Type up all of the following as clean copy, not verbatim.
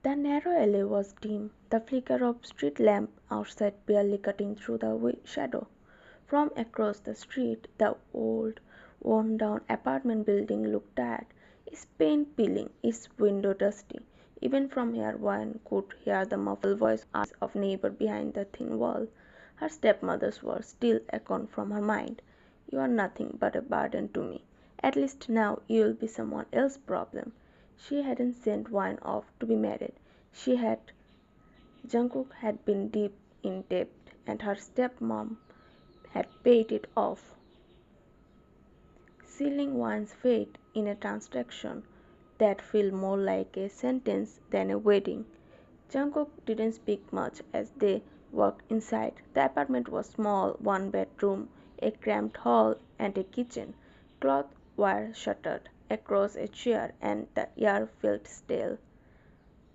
The narrow alley was dim, the flicker of street lamp outside barely cutting through the shadow. From across the street, the old, worn-down apartment building looked tired, its paint peeling, its window dusty. Even from here one could hear the muffled voice of neighbor behind the thin wall. Her stepmother's words still echoed from her mind. "You are nothing but a burden to me. At least now you'll be someone else's problem." She hadn't sent Wine off to be married. She had. Jungkook had been deep in debt, and her stepmom had paid it off, sealing Wine's fate in a transaction that felt more like a sentence than a wedding. Jungkook didn't speak much as they walked inside. The apartment was small, one bedroom, a cramped hall, and a kitchen. Clothes were shuttered across a chair, and the air felt stale.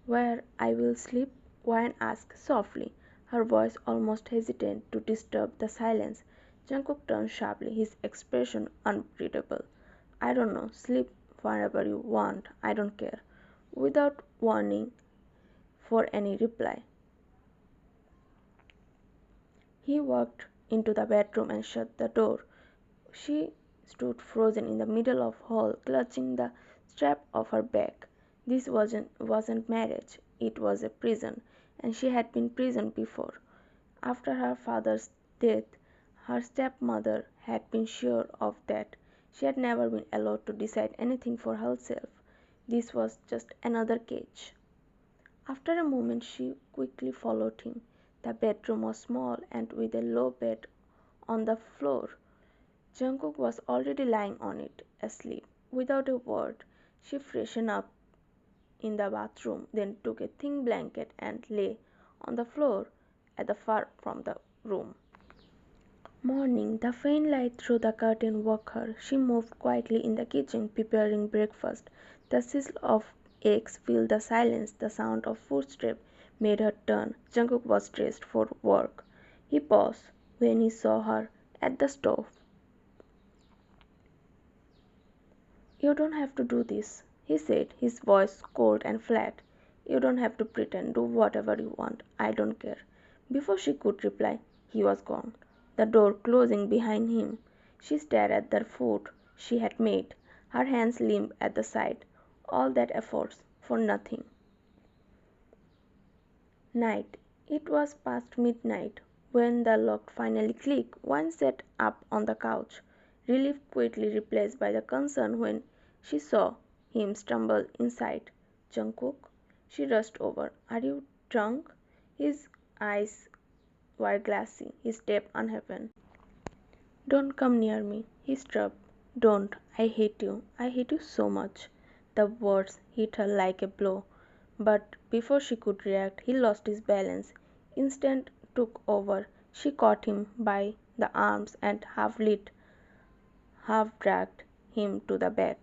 "Where I will sleep?" Wyan asked softly, her voice almost hesitant to disturb the silence. Jungkook turned sharply, his expression unreadable. "I don't know. Sleep wherever you want. I don't care." Without warning for any reply, he walked into the bedroom and shut the door. She stood frozen in the middle of the hall, clutching the strap of her bag. This wasn't marriage, it was a prison, and she had been prisoned before. After her father's death, her stepmother had been sure of that. She had never been allowed to decide anything for herself. This was just another cage. After a moment she quickly followed him. The bedroom was small and with a low bed on the floor. Jungkook was already lying on it, asleep. Without a word, she freshened up in the bathroom, then took a thin blanket and lay on the floor at the far from the room. Morning, the faint light through the curtain woke her. She moved quietly in the kitchen, preparing breakfast. The sizzle of eggs filled the silence. The sound of footsteps made her turn. Jungkook was dressed for work. He paused when he saw her at the stove. "You don't have to do this," he said, his voice cold and flat. "You don't have to pretend. Do whatever you want. I don't care." Before she could reply, he was gone, the door closing behind him. She stared at the food she had made, her hands limp at the side. All that effort for nothing. Night. It was past midnight when the lock finally clicked. One sat up on the couch, relief quickly replaced by the concern when she saw him stumble inside. "Jungkook?" She rushed over. "Are you drunk?" His eyes were glassy, his step uneven. "Don't come near me," he struggled. "Don't. I hate you. I hate you so much." The words hit her like a blow. But before she could react, he lost his balance. Instinct took over. She caught him by the arms and half dragged him to the bed.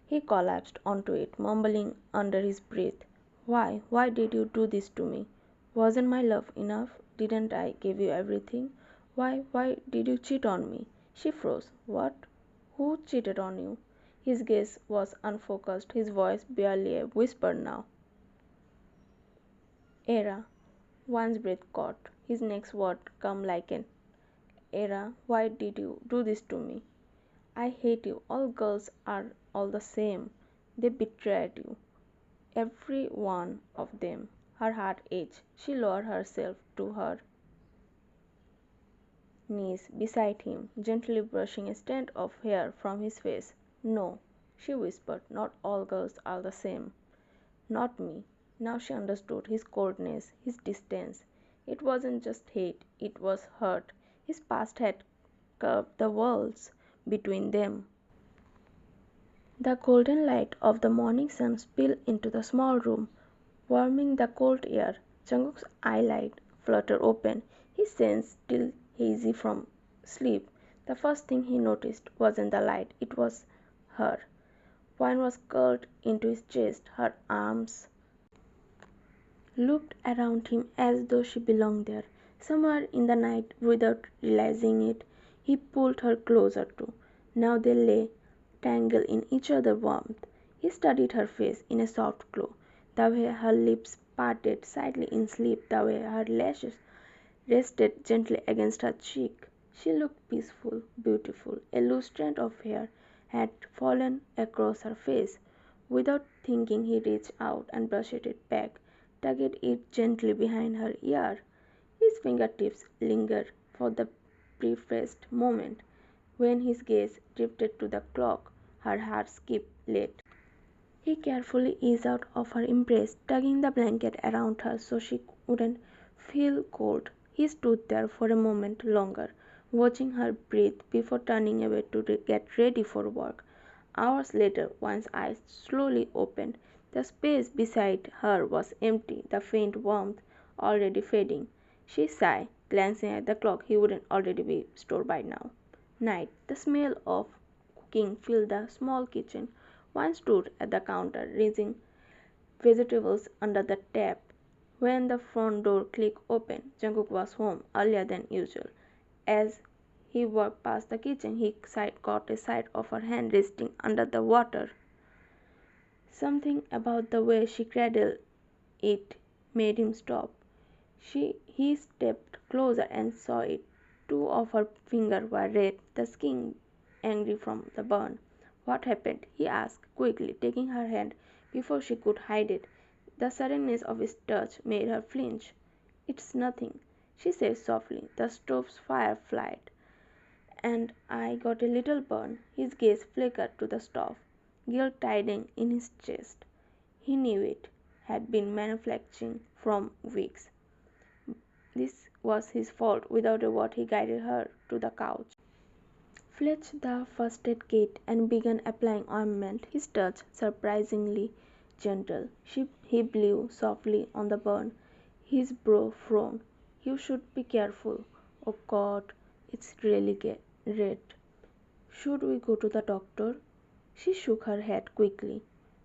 He collapsed onto it, mumbling under his breath, "Why? Why did you do this to me? Wasn't my love enough? Didn't I give you everything? Why did you cheat on me?" She froze. "What? Who cheated on you?" His gaze was unfocused, his voice barely a whisper now. "Era." One's breath caught. His next word came like an "Era, why did you do this to me?" "I hate you. All girls are all the same. They betrayed you. Every one of them." Her heart ached. She lowered herself to her knees beside him, gently brushing a strand of hair from his face. "No," she whispered, "not all girls are the same. Not me." Now she understood his coldness, his distance. It wasn't just hate, it was hurt. His past had carved the walls between them. The golden light of the morning sun spilled into the small room, warming the cold air. Jungkook's eyelid fluttered open, his sense still hazy from sleep. The first thing he noticed wasn't the light, it was her. Wine was curled into his chest, her arms looped around him as though she belonged there. Somewhere in the night, without realizing it, he pulled her closer too. Now they lay tangled in each other's warmth. He studied her face in a soft glow. the way her lips parted slightly in sleep, the way her lashes rested gently against her cheek. She looked peaceful, beautiful. A loose strand of hair had fallen across her face. Without thinking, he reached out and brushed it back, tugged it gently behind her ear. His fingertips lingered for the briefest moment. When his gaze drifted to the clock, her heart skipped late. He carefully eased out of her embrace, tugging the blanket around her so she wouldn't feel cold. He stood there for a moment longer, watching her breathe before turning away to get ready for work. Hours later, one's eyes slowly opened. The space beside her was empty, the faint warmth already fading. She sighed, glancing at the clock. He wouldn't already be stored by now. Night. The smell of cooking filled the small kitchen. One stood at the counter, raising vegetables under the tap. When the front door clicked open, Jungkook was home earlier than usual. As he walked past the kitchen, he caught a sight of her hand resting under the water. Something about the way she cradled it made him stop. He stepped closer and saw it. Two of her fingers were red, the skin angry from the burn. What happened? He asked quickly, taking her hand before she could hide it. The suddenness of his touch made her flinch. It's nothing, she said softly. The stove's fire flared, and I got a little burn. His gaze flickered to the stove, guilt tightening in his chest. He knew it had been manufacturing from weeks. This was his fault. Without a word, he guided her to the couch, fetched the first aid kit, and began applying ointment, his touch surprisingly gentle. He blew softly on the burn, his brow frowned. You should be careful. Oh God, it's really red. Should we go to the doctor? She shook her head quickly.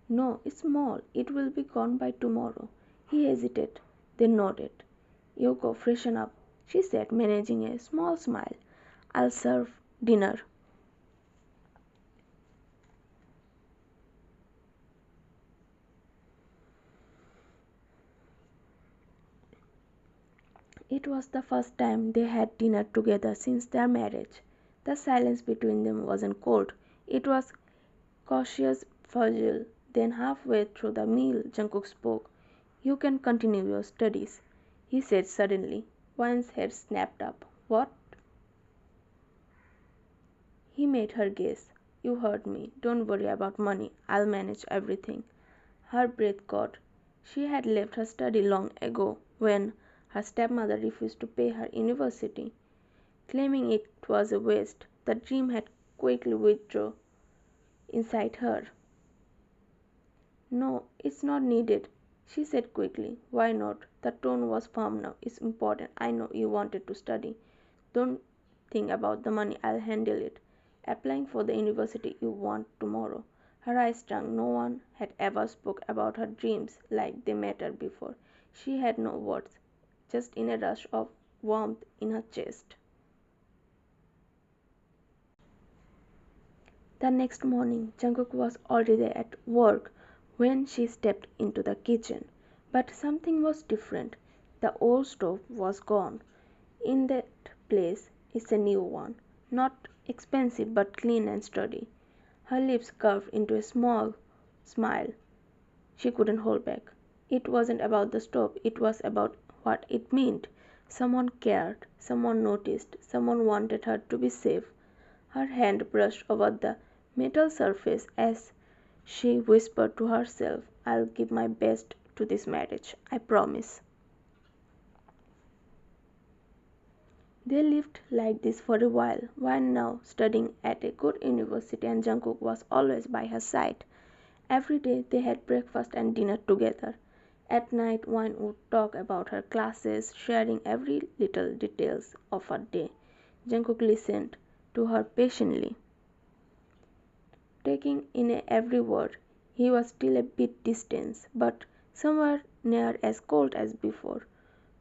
No, it's small. It will be gone by tomorrow. He hesitated, then nodded. You go freshen up, she said, managing a small smile. I'll serve dinner. It was the first time they had dinner together since their marriage. The silence between them wasn't cold. It was cautious, fragile. Then halfway through the meal, Jungkook spoke. You can continue your studies, he said suddenly. Wan's head snapped up. What? He made her guess. You heard me. Don't worry about money. I'll manage everything. Her breath caught. She had left her study long ago when her stepmother refused to pay her university, claiming it was a waste. The dream had quickly withdrawn inside her. No, it's not needed, she said quickly. Why not? The tone was firm now. It's important. I know you wanted to study. Don't think about the money. I'll handle it. Applying for the university you want tomorrow. Her eyes stung. No one had ever spoke about her dreams like they mattered before. She had no words, just in a rush of warmth in her chest. The next morning, Jungkook was already at work when she stepped into the kitchen. But something was different. The old stove was gone. In that place is a new one, not expensive but clean and sturdy. Her lips curved into a small smile she couldn't hold back. It wasn't about the stove, it was about what it meant. Someone cared, someone noticed, someone wanted her to be safe. Her hand brushed over the metal surface as she whispered to herself, I'll give my best to this marriage, I promise. They lived like this for a while. Wan now studying at a good university and Jungkook was always by her side. Every day they had breakfast and dinner together. At night Wan would talk about her classes, sharing every little details of her day. Jungkook listened to her patiently, taking in every word. He was still a bit distant, but somewhere near as cold as before.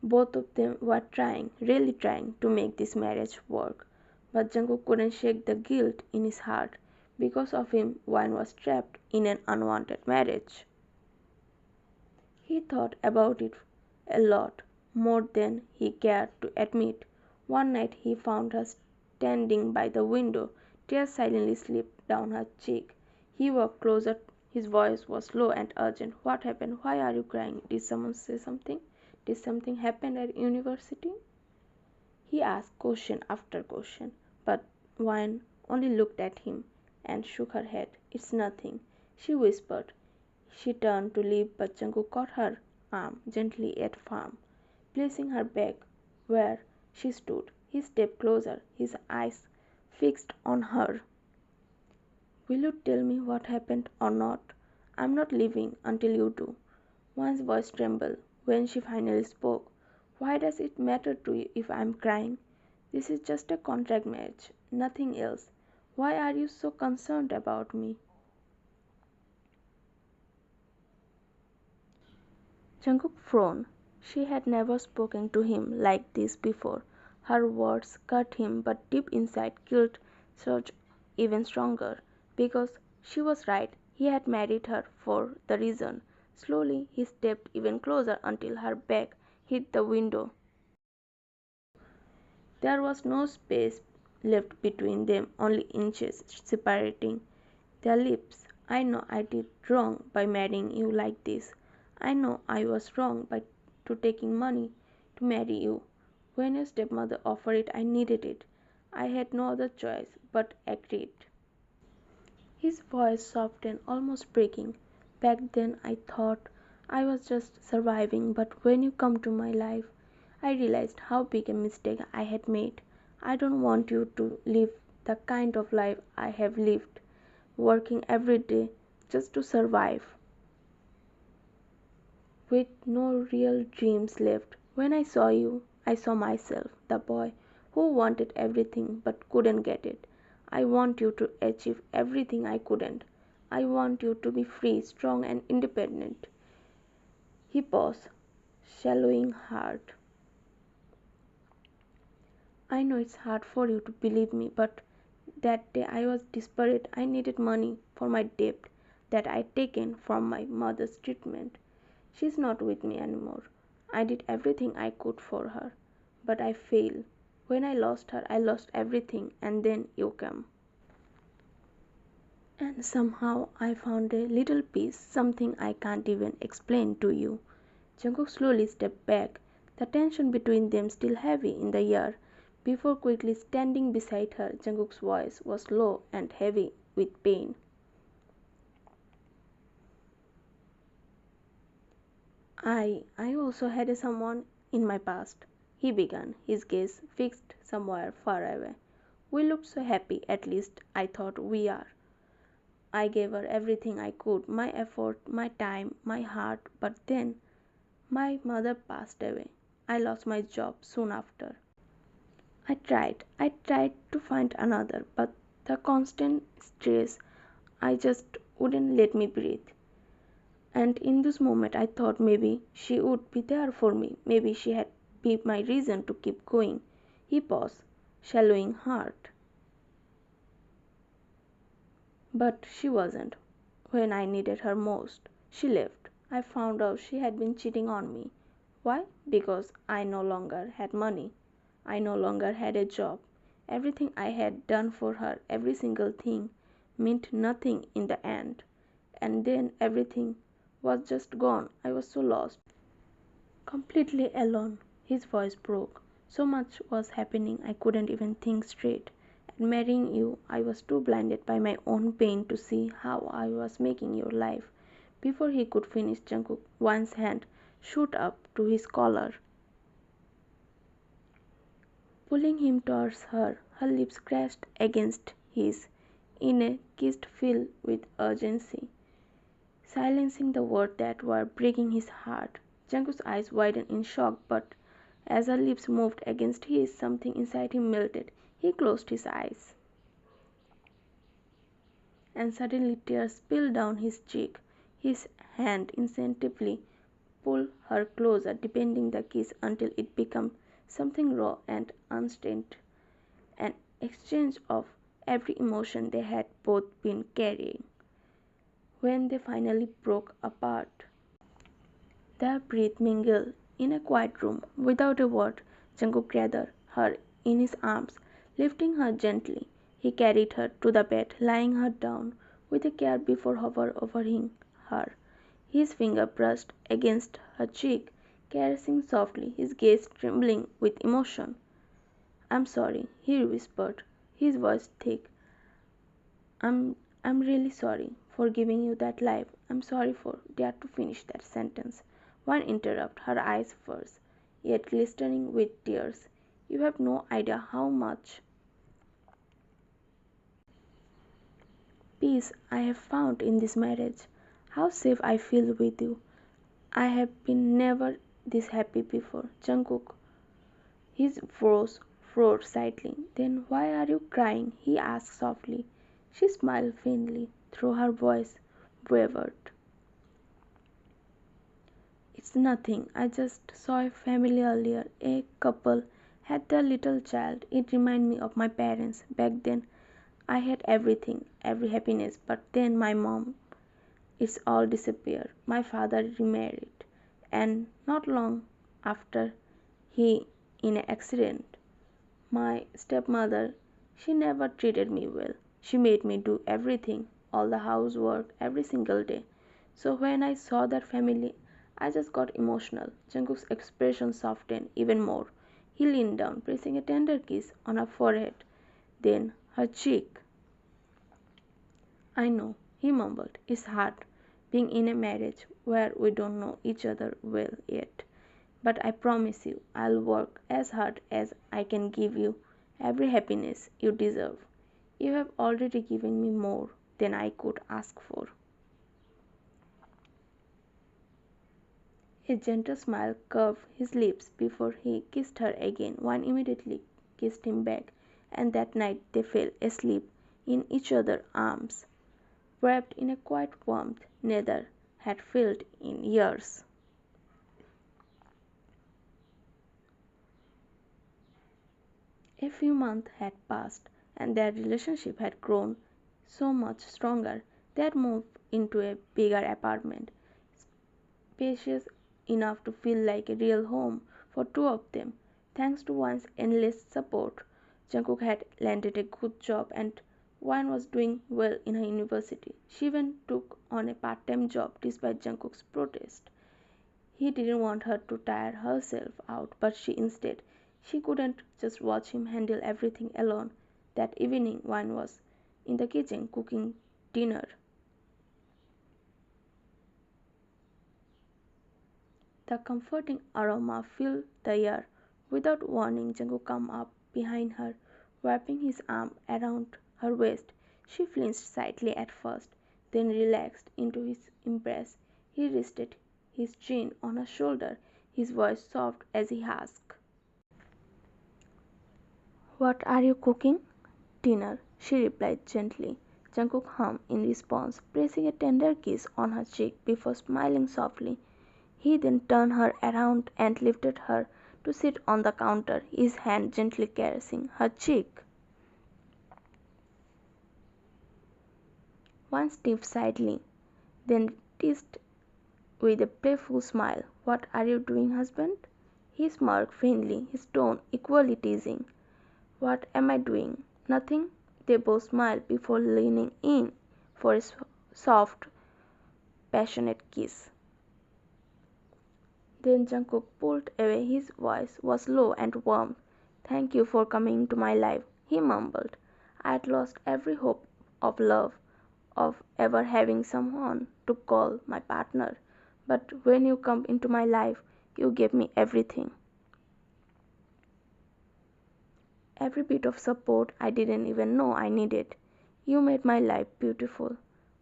Both of them were trying, really trying, to make this marriage work. But Jungkook couldn't shake the guilt in his heart. Because of him, Wine was trapped in an unwanted marriage. He thought about it a lot, more than he cared to admit. One night he found her standing by the window, tears silently slipped down her cheek. He walked closer. His voice was low and urgent. What happened? Why are you crying? Did someone say something? Did something happen at university? He asked question after question, but Wine only looked at him and shook her head. It's nothing, she whispered. She turned to leave, but Jungkook caught her arm gently yet firm, placing her back where she stood. He stepped closer, his eyes fixed on her. Will you tell me what happened or not? I'm not leaving until you do. One's voice trembled when she finally spoke. Why does it matter to you if I'm crying? This is just a contract match, nothing else. Why are you so concerned about me? Jungkook frowned. She had never spoken to him like this before. Her words cut him, but deep inside guilt surged even stronger. Because she was right, he had married her for the reason. Slowly he stepped even closer until her back hit the window. There was no space left between them, only inches separating their lips. I know I did wrong by marrying you like this. I know I was wrong by to taking money to marry you. When your stepmother offered it, I needed it. I had no other choice but agreed. His voice softened, almost breaking. Back then I thought I was just surviving, but when you come to my life, I realized how big a mistake I had made. I don't want you to live the kind of life I have lived, working every day just to survive, with no real dreams left. When I saw you, I saw myself, the boy who wanted everything but couldn't get it. I want you to achieve everything I couldn't. I want you to be free, strong, and independent. He paused, swallowing hard. I know it's hard for you to believe me, but that day I was desperate. I needed money for my debt that I'd taken from my mother's treatment. She's not with me anymore. I did everything I could for her, but I failed. When I lost her, I lost everything, and then you came. And somehow I found a little peace, something I can't even explain to you. Jungkook slowly stepped back, the tension between them still heavy in the air. Before quickly standing beside her, Jungkook's voice was low and heavy with pain. I also had a someone in my past, he began, his gaze fixed somewhere far away. We looked so happy, at least I thought we are. I gave her everything I could, my effort, my time, my heart, but then my mother passed away. I lost my job soon after. I tried to find another, but the constant stress I just wouldn't let me breathe. And in this moment I thought maybe she would be there for me. Maybe she had be my reason to keep going. He paused, swallowing hard. But she wasn't. When I needed her most, she left. I found out she had been cheating on me. Why? Because I no longer had money. I no longer had a job. Everything I had done for her, every single thing, meant nothing in the end. And then everything was just gone. I was so lost, completely alone. His voice broke. So much was happening I couldn't even think straight. And marrying you, I was too blinded by my own pain to see how I was making your life. Before he could finish, Jungkook, one's hand shot up to his collar, pulling him towards her. Her lips crashed against his in a kiss filled with urgency, silencing the words that were breaking his heart. Jungkook's eyes widened in shock, but as her lips moved against his, something inside him melted. He closed his eyes, and suddenly tears spilled down his cheek. His hand instinctively pulled her closer, deepening the kiss until it became something raw and unstained, an exchange of every emotion they had both been carrying. When they finally broke apart, Their breath mingled in a quiet room. Without a word, Jungkook gathered her in his arms, lifting her gently. He carried her to the bed, lying her down with a care before hovering her. His finger brushed against her cheek, caressing softly, his gaze trembling with emotion. "I'm sorry," he whispered, his voice thick. I'm really sorry for giving you that life. I'm sorry for dare to finish that sentence. One interrupted, her eyes first, yet glistening with tears. You have no idea how much peace I have found in this marriage. How safe I feel with you. I have been never this happy before. Jungkook, his brows furrowed slightly. Then why are you crying? He asked softly. She smiled faintly, though her voice wavered. It's nothing. I just saw a family earlier. A couple had their little child. It reminded me of my parents. Back then, I had everything, every happiness. But then my mom, it's all disappeared. My father remarried. And not long after, he in an accident. My stepmother, she never treated me well. She made me do everything, all the housework, every single day. So when I saw that family, I just got emotional. Jungkook's expression softened even more. He leaned down, pressing a tender kiss on her forehead, then her cheek. I know, he mumbled. It's hard being in a marriage where we don't know each other well yet. But I promise you, I'll work as hard as I can give you every happiness you deserve. You have already given me more than I could ask for. A gentle smile curved his lips before he kissed her again. One immediately kissed him back, and that night they fell asleep in each other's arms, wrapped in a quiet warmth neither had felt in years. A few months had passed, and their relationship had grown so much stronger. They had moved into a bigger apartment, spacious enough to feel like a real home for two of them. Thanks to Wan's endless support, Jungkook had landed a good job and Wan was doing well in her university. She even took on a part-time job despite Jungkook's protest. He didn't want her to tire herself out, but she couldn't just watch him handle everything alone. That evening, Wan was in the kitchen cooking dinner. The comforting aroma filled the air. Without warning, Jungkook came up behind her, wrapping his arm around her waist. She flinched slightly at first, then relaxed into his embrace. He rested his chin on her shoulder, his voice soft as he asked, "What are you cooking?" "Dinner," she replied gently. Jungkook hummed in response, pressing a tender kiss on her cheek before smiling softly. He then turned her around and lifted her to sit on the counter, his hand gently caressing her cheek. One sniffed slightly, then teased with a playful smile. "What are you doing, husband?" He smirked faintly, his tone equally teasing. "What am I doing?" "Nothing." They both smiled before leaning in for a soft, passionate kiss. Then Jungkook pulled away. His voice was low and warm. "Thank you for coming into my life," he mumbled. "I had lost every hope of love, of ever having someone to call my partner. But when you come into my life, you gave me everything. Every bit of support I didn't even know I needed. You made my life beautiful."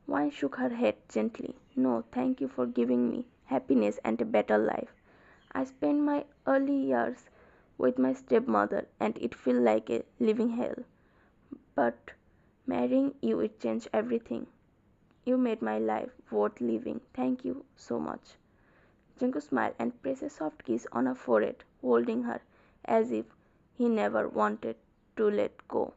One shook her head gently. "No, thank you for giving me happiness and a better life. I spent my early years with my stepmother and it felt like a living hell. But marrying you, it changed everything. You made my life worth living. Thank you so much." Jungkook smiled and pressed a soft kiss on her forehead, holding her as if he never wanted to let go.